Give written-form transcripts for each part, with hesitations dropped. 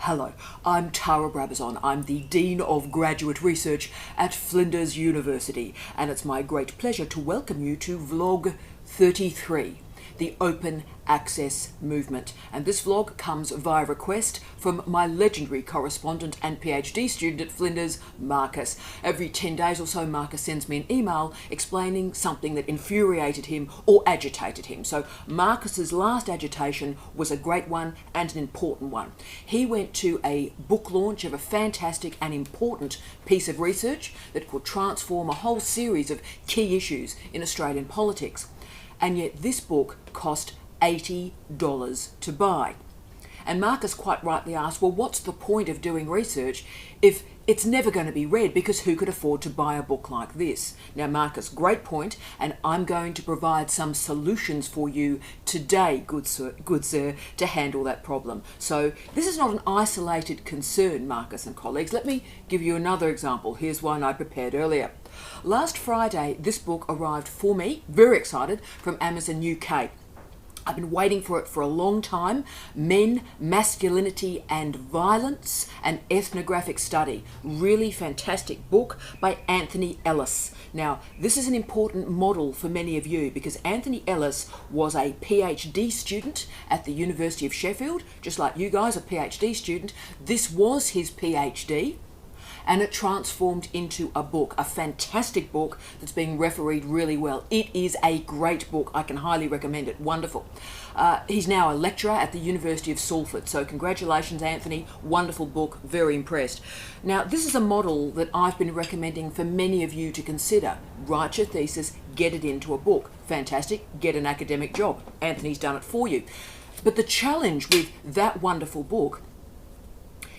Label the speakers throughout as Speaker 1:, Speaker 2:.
Speaker 1: Hello, I'm Tara Brabazon. I'm the Dean of Graduate Research at Flinders University, and it's my great pleasure to welcome you to Vlog 33, the Open Access Movement. And this vlog comes via request from my legendary correspondent and PhD student at Flinders, Marcus. Every 10 days or so, Marcus sends me an email explaining something that infuriated him or agitated him. So Marcus's last agitation was a great one and an important one. He went to a book launch of a fantastic and important piece of research that could transform a whole series of key issues in Australian politics. And yet this book cost $80 to buy. And Marcus quite rightly asked, well, what's the point of doing research if it's never going to be read, because who could afford to buy a book like this? Now, Marcus, great point, and I'm going to provide some solutions for you today, good sir, to handle that problem. So this is not an isolated concern, Marcus and colleagues. Let me give you another example. Here's one I prepared earlier. Last Friday, this book arrived for me, very excited, from Amazon UK. I've been waiting for it for a long time. Men, Masculinity and Violence, an Ethnographic Study. Really fantastic book by Anthony Ellis. Now, this is an important model for many of you because Anthony Ellis was a PhD student at the University of Sheffield, just like you guys, a PhD student. This was his PhD. And it transformed into a book, a fantastic book that's being refereed really well. It is a great book. I can highly recommend it. Wonderful. He's now a lecturer at the University of Salford. So congratulations, Anthony. Wonderful book. Very impressed. Now, this is a model that I've been recommending for many of you to consider. Write your thesis, get it into a book. Fantastic. Get an academic job. Anthony's done it for you. But the challenge with that wonderful book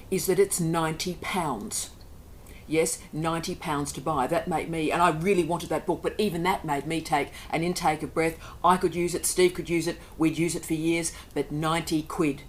Speaker 1: is that it's £90. Yes, £90 to buy. That made me, and I really wanted that book, but even that made me take an intake of breath. I could use it, Steve could use it, we'd use it for years, but 90 quid,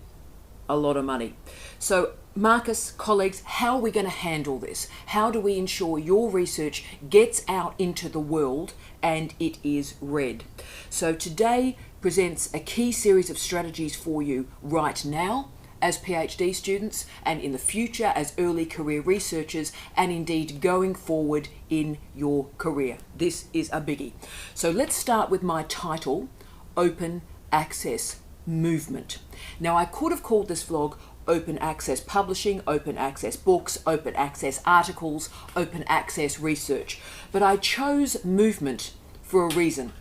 Speaker 1: a lot of money. So Marcus, colleagues, how are we going to handle this? How do we ensure your research gets out into the world and it is read? So today presents a key series of strategies for you right now, as PhD students, and in the future as early career researchers, and indeed going forward in your career. This is a biggie. So let's start with my title, Open Access Movement. Now, I could have called this vlog Open Access Publishing, Open Access Books, Open Access Articles, Open Access Research, but I chose movement for a reason,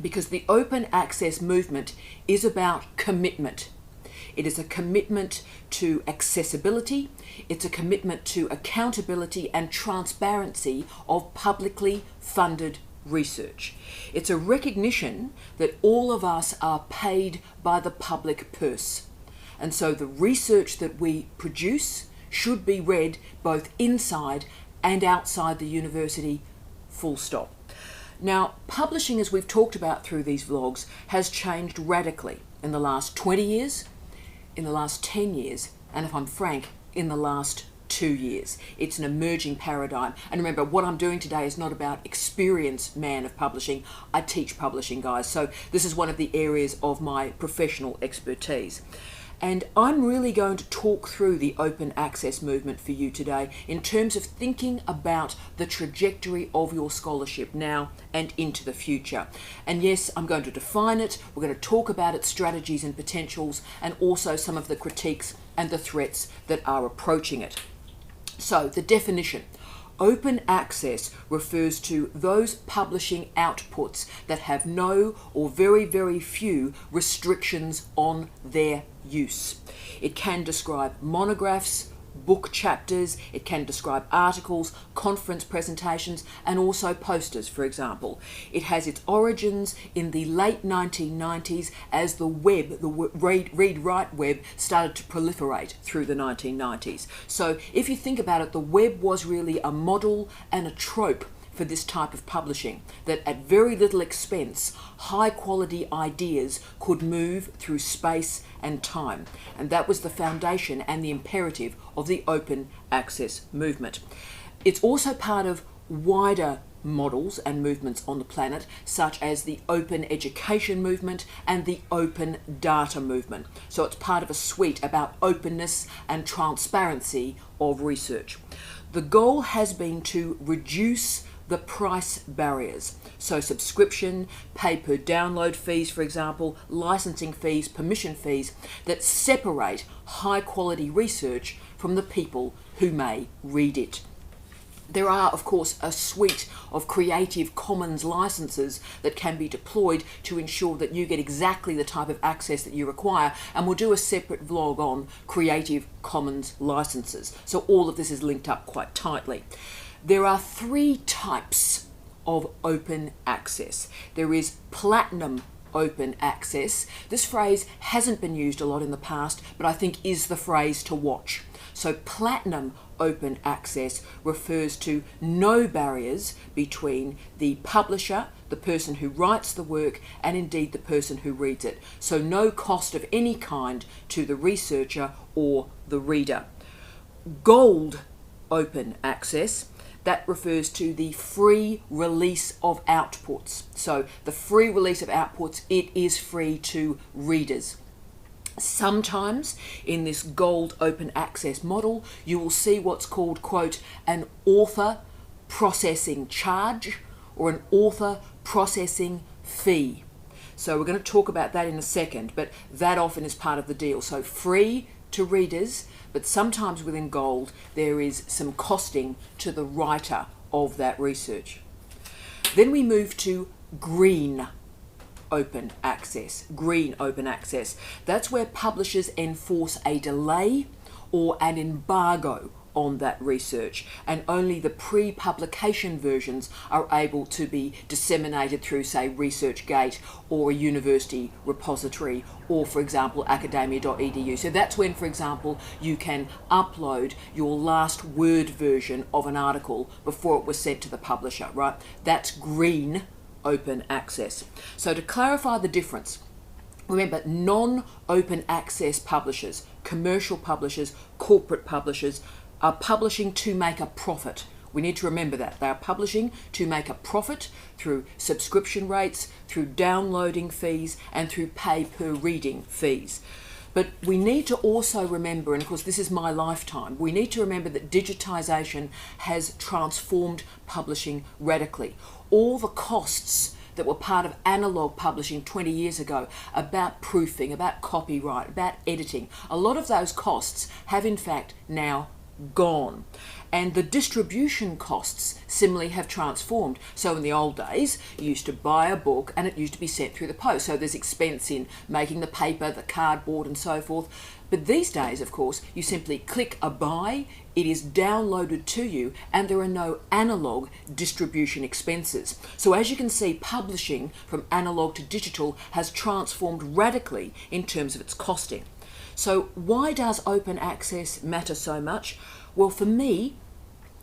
Speaker 1: because the Open Access Movement is about commitment. It is a commitment to accessibility, it's a commitment to accountability and transparency of publicly funded research. It's a recognition that all of us are paid by the public purse. And so the research that we produce should be read both inside and outside the university, full stop. Now, publishing, as we've talked about through these vlogs, has changed radically in the last 20 years, in the last 10 years, and if I'm frank, in the last 2 years. It's an emerging paradigm. And remember, what I'm doing today is not about experienced man of publishing. I teach publishing, guys. So this is one of the areas of my professional expertise. And I'm really going to talk through the open access movement for you today in terms of thinking about the trajectory of your scholarship now and into the future. And yes, I'm going to define it. We're going to talk about its strategies and potentials, and also some of the critiques and the threats that are approaching it. So the definition. Open access refers to those publishing outputs that have no or very, very few restrictions on their use. It can describe monographs, book chapters, it can describe articles, conference presentations, and also posters, for example. It has its origins in the late 1990s as the web, the read-write web, started to proliferate through the 1990s. So if you think about it, the web was really a model and a trope for this type of publishing, that at very little expense, high quality ideas could move through space and time. And that was the foundation and the imperative of the open access movement. It's also part of wider models and movements on the planet, such as the open education movement and the open data movement. So it's part of a suite about openness and transparency of research. The goal has been to reduce the price barriers. So subscription, pay per download fees, for example, licensing fees, permission fees that separate high quality research from the people who may read it. There are, of course, a suite of Creative Commons licenses that can be deployed to ensure that you get exactly the type of access that you require, and we'll do a separate vlog on Creative Commons licenses. So all of this is linked up quite tightly. There are 3 types of open access. There is platinum open access. This phrase hasn't been used a lot in the past, but I think is the phrase to watch. So platinum open access refers to no barriers between the publisher, the person who writes the work, and indeed the person who reads it. So no cost of any kind to the researcher or the reader. Gold open access, that refers to the free release of outputs. So the free release of outputs, it is free to readers. Sometimes in this gold open access model, you will see what's called, quote, an author processing charge or an author processing fee. So we're going to talk about that in a second, but that often is part of the deal. So free to readers, but sometimes within gold there is some costing to the writer of that research. Then we move to green open access. Green open access. That's where publishers enforce a delay or an embargo on that research, and only the pre-publication versions are able to be disseminated through, say, ResearchGate or a university repository, or, for example, academia.edu. So that's when, for example, you can upload your last Word version of an article before it was sent to the publisher, right? That's green open access. So to clarify the difference, remember, non-open access publishers, commercial publishers, corporate publishers, are publishing to make a profit. We need to remember that. They are publishing to make a profit through subscription rates, through downloading fees, and through pay per reading fees. But we need to also remember, and of course this is my lifetime, we need to remember that digitisation has transformed publishing radically. All the costs that were part of analogue publishing 20 years ago, about proofing, about copyright, about editing, a lot of those costs have in fact now gone. And the distribution costs similarly have transformed. So in the old days, you used to buy a book and it used to be sent through the post. So there's expense in making the paper, the cardboard and so forth. But these days, of course, you simply click a buy, it is downloaded to you, and there are no analogue distribution expenses. So as you can see, publishing from analogue to digital has transformed radically in terms of its costing. So why does open access matter so much? Well, for me,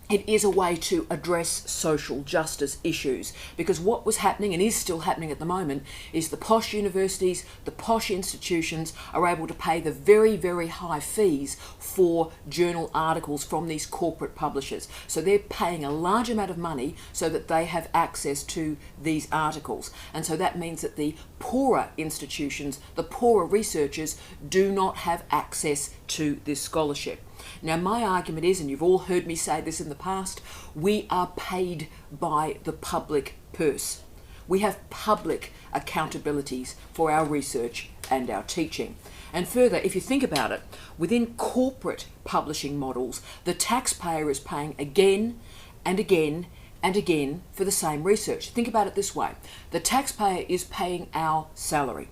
Speaker 1: it is a way to address social justice issues, because what was happening and is still happening at the moment is the posh universities, the posh institutions are able to pay the very, very high fees for journal articles from these corporate publishers. So they're paying a large amount of money so that they have access to these articles. And so that means that the poorer institutions, the poorer researchers do not have access to this scholarship. Now, my argument is, and you've all heard me say this in the past, we are paid by the public purse. We have public accountabilities for our research and our teaching. And further, if you think about it, within corporate publishing models, the taxpayer is paying again and again and again for the same research. Think about it this way. The taxpayer is paying our salary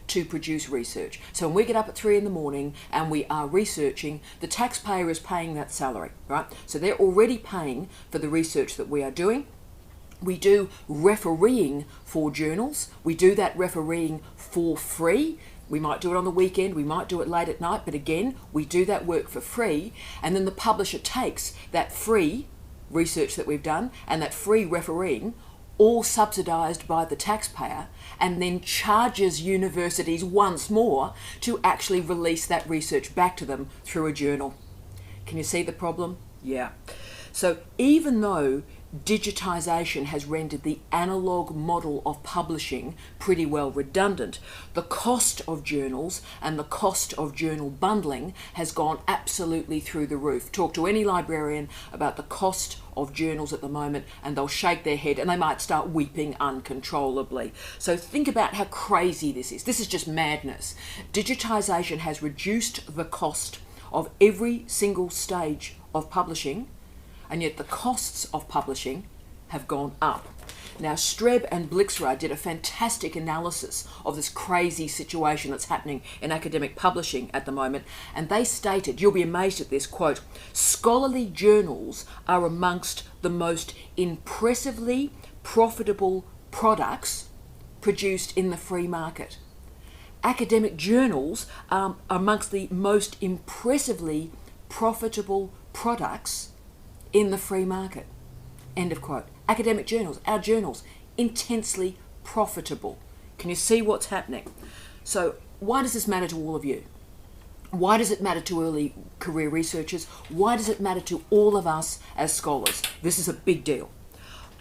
Speaker 1: to produce research. So when we get up at 3 in the morning and we are researching, the taxpayer is paying that salary, right? So they're already paying for the research that we are doing. We do refereeing for journals. We do that refereeing for free. We might do it on the weekend, we might do it late at night, but again, we do that work for free. And then the publisher takes that free research that we've done and that free refereeing, all subsidised by the taxpayer, and then charges universities once more to actually release that research back to them through a journal. Can you see the problem? Yeah. So even though digitisation has rendered the analogue model of publishing pretty well redundant. The cost of journals and the cost of journal bundling has gone absolutely through the roof. Talk to any librarian about the cost of journals at the moment and they'll shake their head and they might start weeping uncontrollably. So think about how crazy this is. This is just madness. Digitisation has reduced the cost of every single stage of publishing, and yet the costs of publishing have gone up. Now, Streb and Blixra did a fantastic analysis of this crazy situation that's happening in academic publishing at the moment, and they stated, you'll be amazed at this, quote, "Scholarly journals are amongst the most impressively profitable products produced in the free market. Academic journals are amongst the most impressively profitable products in the free market." End of quote. Academic journals, our journals, intensely profitable. Can you see what's happening? So why does this matter to all of you? Why does it matter to early career researchers? Why does it matter to all of us as scholars? This is a big deal.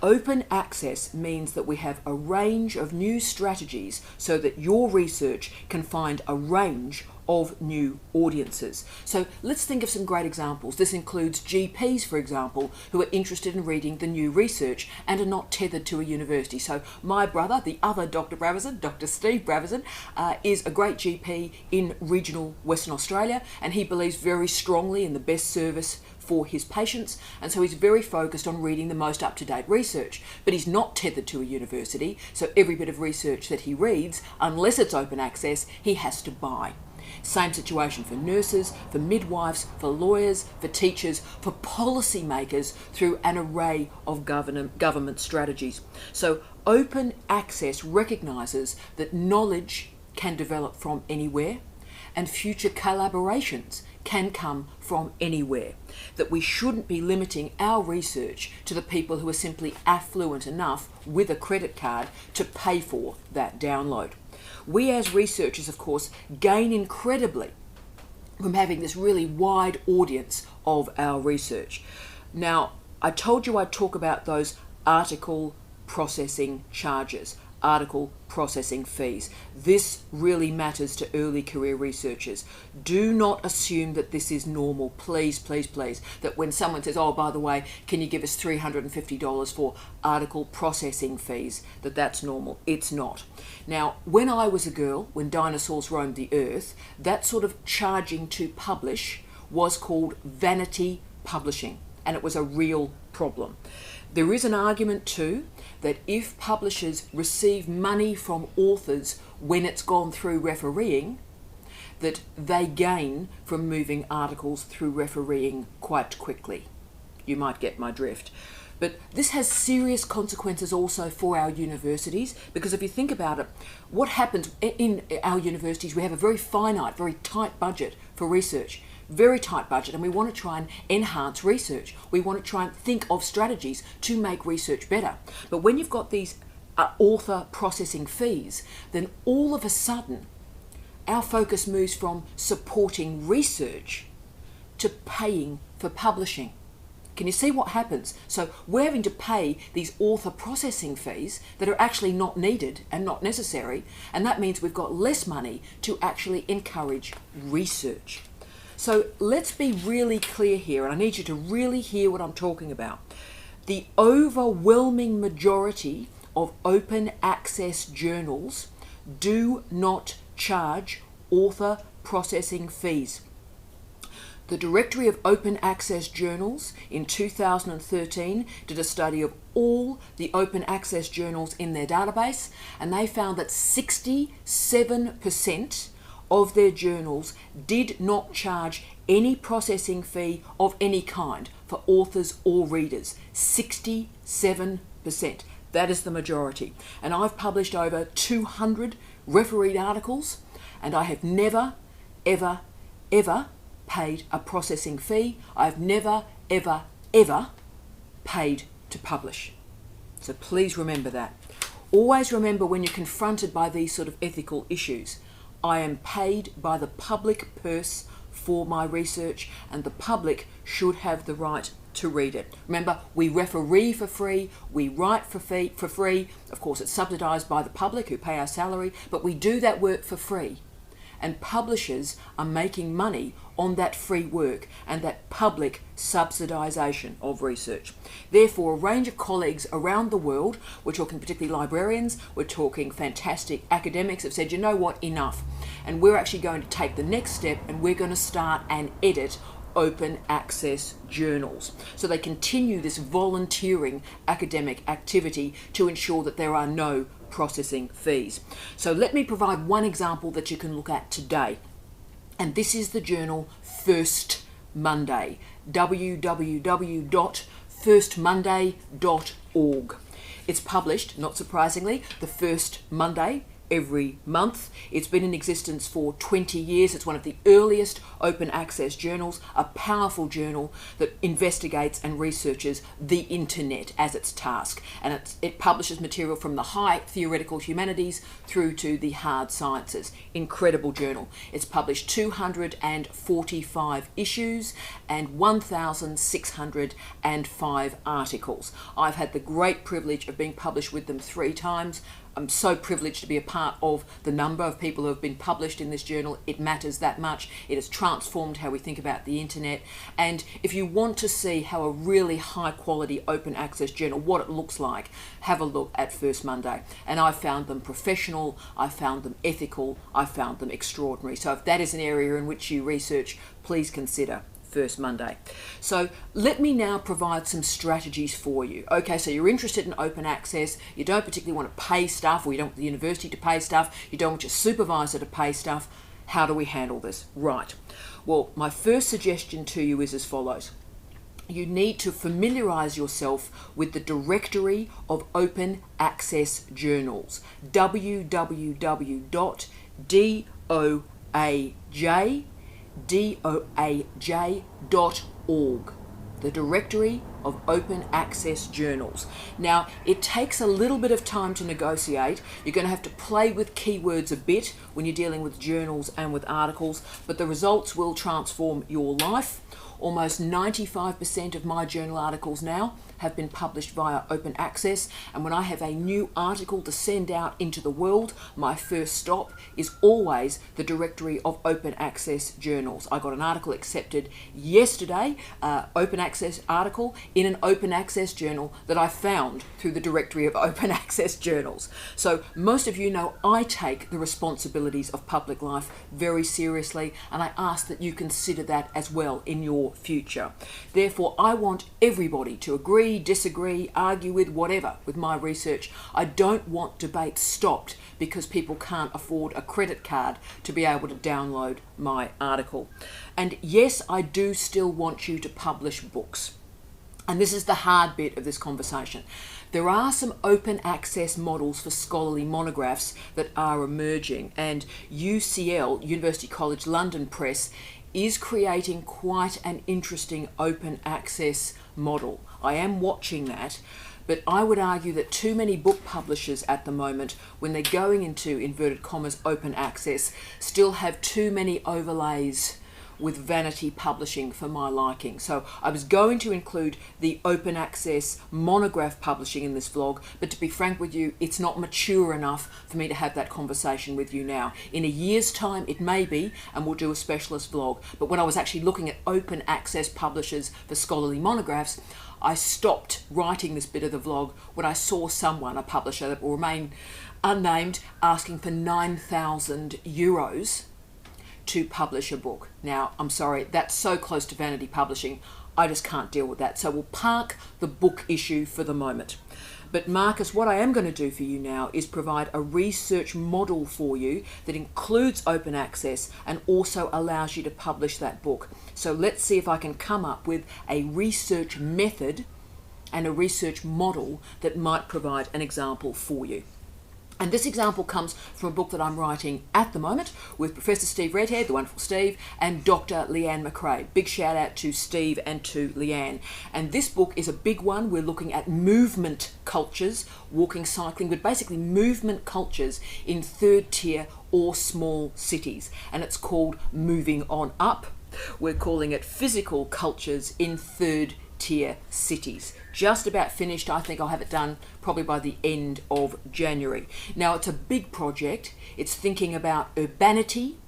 Speaker 1: Open access means that we have a range of new strategies so that your research can find a range of new audiences. So let's think of some great examples. This includes GPs, for example, who are interested in reading the new research and are not tethered to a university. So my brother, the other Dr. Brabazon, Dr. Steve Brabazon, is a great GP in regional Western Australia, and he believes very strongly in the best service for his patients, and so he's very focused on reading the most up-to-date research, but he's not tethered to a university, so every bit of research that he reads, unless it's open access, he has to buy. Same situation for nurses, for midwives, for lawyers, for teachers, for policymakers through an array of government strategies. So open access recognises that knowledge can develop from anywhere and future collaborations can come from anywhere, that we shouldn't be limiting our research to the people who are simply affluent enough with a credit card to pay for that download. We as researchers, of course, gain incredibly from having this really wide audience of our research. Now, I told you I'd talk about those article processing charges, article processing fees. This really matters to early career researchers. Do not assume that this is normal. Please, please, please. That when someone says, oh, by the way, can you give us $350 for article processing fees, that's normal. It's not. Now, when I was a girl, when dinosaurs roamed the earth, that sort of charging to publish was called vanity publishing, and it was a real problem. There is an argument too that if publishers receive money from authors when it's gone through refereeing, that they gain from moving articles through refereeing quite quickly. You might get my drift. But this has serious consequences also for our universities, because if you think about it, what happens in our universities, we have a very finite, very tight budget for research. Very tight budget, and we want to try and enhance research. We want to try and think of strategies to make research better. But when you've got these author processing fees, then all of a sudden our focus moves from supporting research to paying for publishing. Can you see what happens? So we're having to pay these author processing fees that are actually not needed and not necessary, and that means we've got less money to actually encourage research. So let's be really clear here, and I need you to really hear what I'm talking about. The overwhelming majority of open access journals do not charge author processing fees. The Directory of Open Access Journals in 2013 did a study of all the open access journals in their database, and they found that 67% of their journals did not charge any processing fee of any kind for authors or readers. 67%. That is the majority. And I've published over 200 refereed articles, and I have never, ever, ever paid a processing fee. I've never, ever, ever paid to publish. So please remember that. Always remember when you're confronted by these sort of ethical issues, I am paid by the public purse for my research, and the public should have the right to read it. Remember, we referee for free, we write for free. Of course, it's subsidised by the public who pay our salary, but we do that work for free. And publishers are making money on that free work and that public subsidisation of research. Therefore, a range of colleagues around the world, we're talking particularly librarians, we're talking fantastic academics, have said, you know what, enough. And we're actually going to take the next step and we're going to start and edit open access journals. So they continue this volunteering academic activity to ensure that there are no processing fees. So let me provide one example that you can look at today. And this is the journal First Monday, www.firstmonday.org. It's published, not surprisingly, the first Monday every month. It's been in existence for 20 years. It's one of the earliest open access journals, a powerful journal that investigates and researches the internet as its task. And it publishes material from the high theoretical humanities through to the hard sciences. Incredible journal. It's published 245 issues and 1,605 articles. I've had the great privilege of being published with them 3 times. I'm so privileged to be a part of the number of people who have been published in this journal. It matters that much. It has transformed how we think about the internet. And if you want to see how a really high quality open access journal, what it looks like, have a look at First Monday. And I found them professional, I found them ethical, I found them extraordinary. So if that is an area in which you research, please consider First Monday. So let me now provide some strategies for you. Okay, so you're interested in open access, you don't particularly want to pay stuff, or you don't want the university to pay stuff, you don't want your supervisor to pay stuff. How do we handle this? Right. Well, my first suggestion to you is as follows. You need to familiarise yourself with the directory of open access journals, www.doaj.org, the directory of open access journals. Now, it takes a little bit of time to negotiate. You're going to have to play with keywords a bit when you're dealing with journals and with articles, but the results will transform your life. Almost 95% of my journal articles now have been published via open access, and when I have a new article to send out into the world, my first stop is always the directory of open access journals. I got an article accepted yesterday, open access article in an open access journal that I found through the directory of open access journals. So most of you know I take the responsibilities of public life very seriously, and I ask that you consider that as well in your future. Therefore, I want everybody to agree, disagree, argue with, whatever, with my research. I don't want debate stopped because people can't afford a credit card to be able to download my article. And yes, I do still want you to publish books. And this is the hard bit of this conversation. There are some open access models for scholarly monographs that are emerging, and UCL, University College London Press, is creating quite an interesting open access model. I am watching that, but I would argue that too many book publishers at the moment, when they're going into inverted commas open access, still have too many overlays with vanity publishing for my liking. So I was going to include the open access monograph publishing in this vlog, but to be frank with you, it's not mature enough for me to have that conversation with you now. In a year's time, it may be, and we'll do a specialist vlog. But when I was actually looking at open access publishers for scholarly monographs, I stopped writing this bit of the vlog when I saw someone, a publisher that will remain unnamed, asking for €9,000 to publish a book. Now, I'm sorry, that's so close to vanity publishing, I just can't deal with that. So we'll park the book issue for the moment. But Marcus, what I am going to do for you now is provide a research model for you that includes open access and also allows you to publish that book. So let's see if I can come up with a research method and a research model that might provide an example for you. And this example comes from a book that I'm writing at the moment with Professor Steve Redhead, the wonderful Steve, and Dr. Leanne McRae. Big shout out to Steve and to Leanne. And this book is a big one. We're looking at movement cultures, walking, cycling, but basically movement cultures in third tier or small cities. And it's called Moving On Up. We're calling it Physical Cultures in Third tier cities. Just about finished. I think I'll have it done probably by the end of January. Now, it's a big project. It's thinking about urbanity,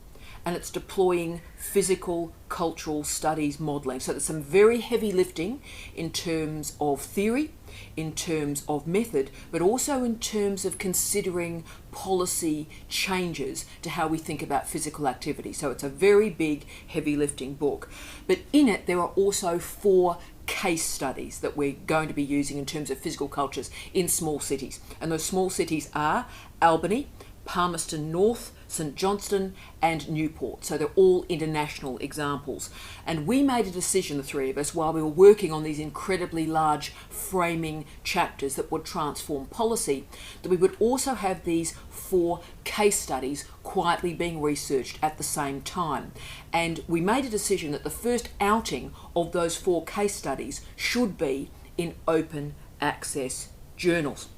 Speaker 1: and it's deploying physical cultural studies modelling. So there's some very heavy lifting in terms of theory, in terms of method, but also in terms of considering policy changes to how we think about physical activity. So it's a very big, heavy lifting book. But in it, there are also 4 case studies that we're going to be using in terms of physical cultures in small cities. And those small cities are Albany, Palmerston North, St Johnston and Newport. So they're all international examples. And we made a decision, the 3 of us, while we were working on these incredibly large framing chapters that would transform policy, that we would also have these 4 case studies quietly being researched at the same time. And we made a decision that the first outing of those 4 case studies should be in open access journals.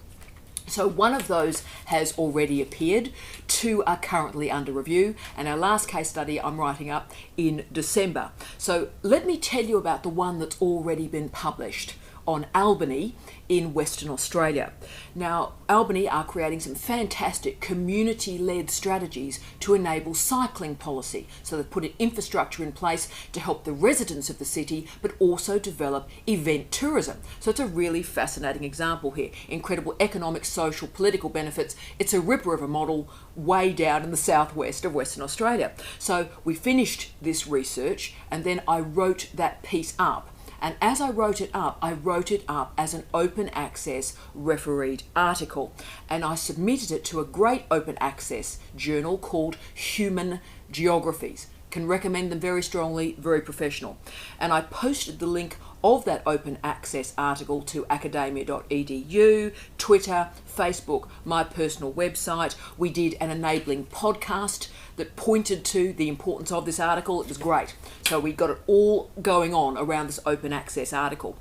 Speaker 1: So one of those has already appeared, 2 are currently under review, and our last case study I'm writing up in December. So let me tell you about the one that's already been published on Albany in Western Australia. Now, Albany are creating some fantastic community-led strategies to enable cycling policy. So they've put an infrastructure in place to help the residents of the city, but also develop event tourism. So it's a really fascinating example here. Incredible economic, social, political benefits. It's a ripper of a model way down in the southwest of Western Australia. So we finished this research, and then I wrote that piece up. And as I wrote it up as an open access refereed article. And I submitted it to a great open access journal called Human Geographies. Can recommend them very strongly, very professional. And I posted the link of that open access article to academia.edu, Twitter, Facebook, my personal website. We did an enabling podcast that pointed to the importance of this article. It was great. So we got it all going on around this open access article.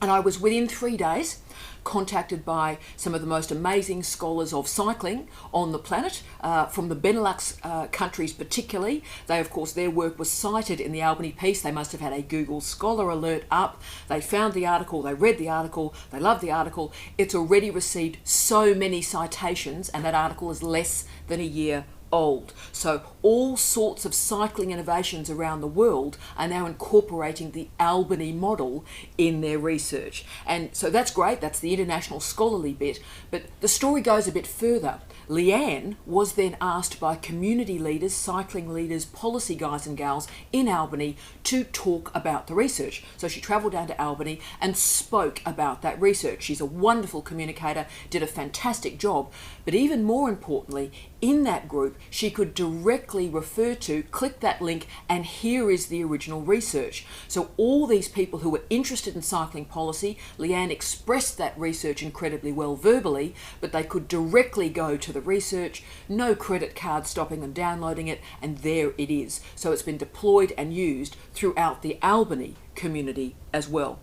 Speaker 1: And I was within 3 days contacted by some of the most amazing scholars of cycling on the planet, from the Benelux countries particularly. They, of course, their work was cited in the Albany piece. They must have had a Google Scholar alert up. They found the article, they read the article, they loved the article. It's already received so many citations, and that article is less than a year old. So all sorts of cycling innovations around the world are now incorporating the Albany model in their research. And so that's great, that's the international scholarly bit, but the story goes a bit further. Leanne was then asked by community leaders, cycling leaders, policy guys and gals in Albany to talk about the research. So she travelled down to Albany and spoke about that research. She's a wonderful communicator, did a fantastic job, but even more importantly, in that group, she could directly refer to, click that link, and here is the original research. So all these people who were interested in cycling policy, Leanne expressed that research incredibly well verbally, but they could directly go to the research, no credit card stopping them downloading it, and there it is. So it's been deployed and used throughout the Albany community as well.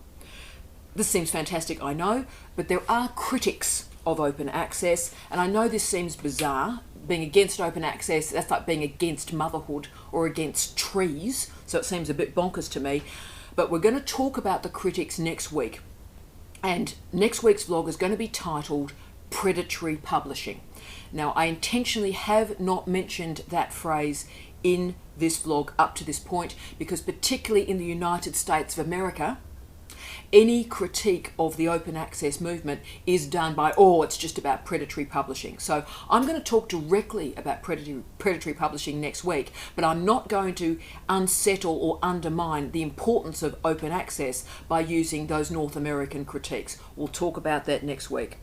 Speaker 1: This seems fantastic, I know, but there are critics of open access, and I know this seems bizarre. Being against open access, that's like being against motherhood or against trees, so it seems a bit bonkers to me. But we're going to talk about the critics next week, and next week's vlog is going to be titled Predatory Publishing. Now, I intentionally have not mentioned that phrase in this vlog up to this point, because particularly in the United States of America, any critique of the open access movement is done by, oh, it's just about predatory publishing. So I'm going to talk directly about predatory publishing next week, but I'm not going to unsettle or undermine the importance of open access by using those North American critiques. We'll talk about that next week.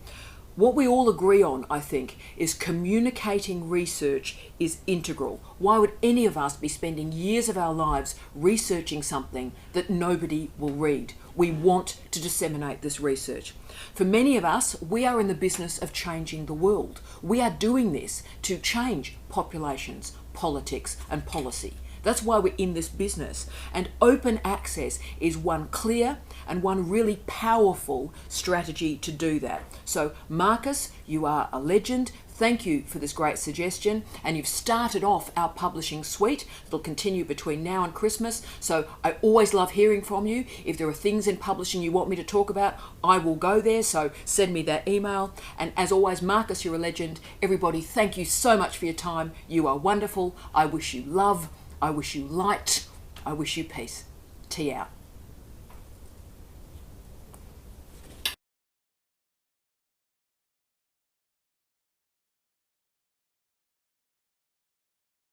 Speaker 1: What we all agree on, I think, is communicating research is integral. Why would any of us be spending years of our lives researching something that nobody will read? We want to disseminate this research. For many of us, we are in the business of changing the world. We are doing this to change populations, politics, and policy. That's why we're in this business. And open access is one clear and one really powerful strategy to do that. So Marcus, you are a legend. thank you for this great suggestion. And you've started off our publishing suite. It'll continue between now and Christmas. So I always love hearing from you. If there are things in publishing you want me to talk about, I will go there. So send me that email. And as always, Marcus, you're a legend. Everybody, thank you so much for your time. You are wonderful. I wish you love. I wish you light. I wish you peace. Tea out.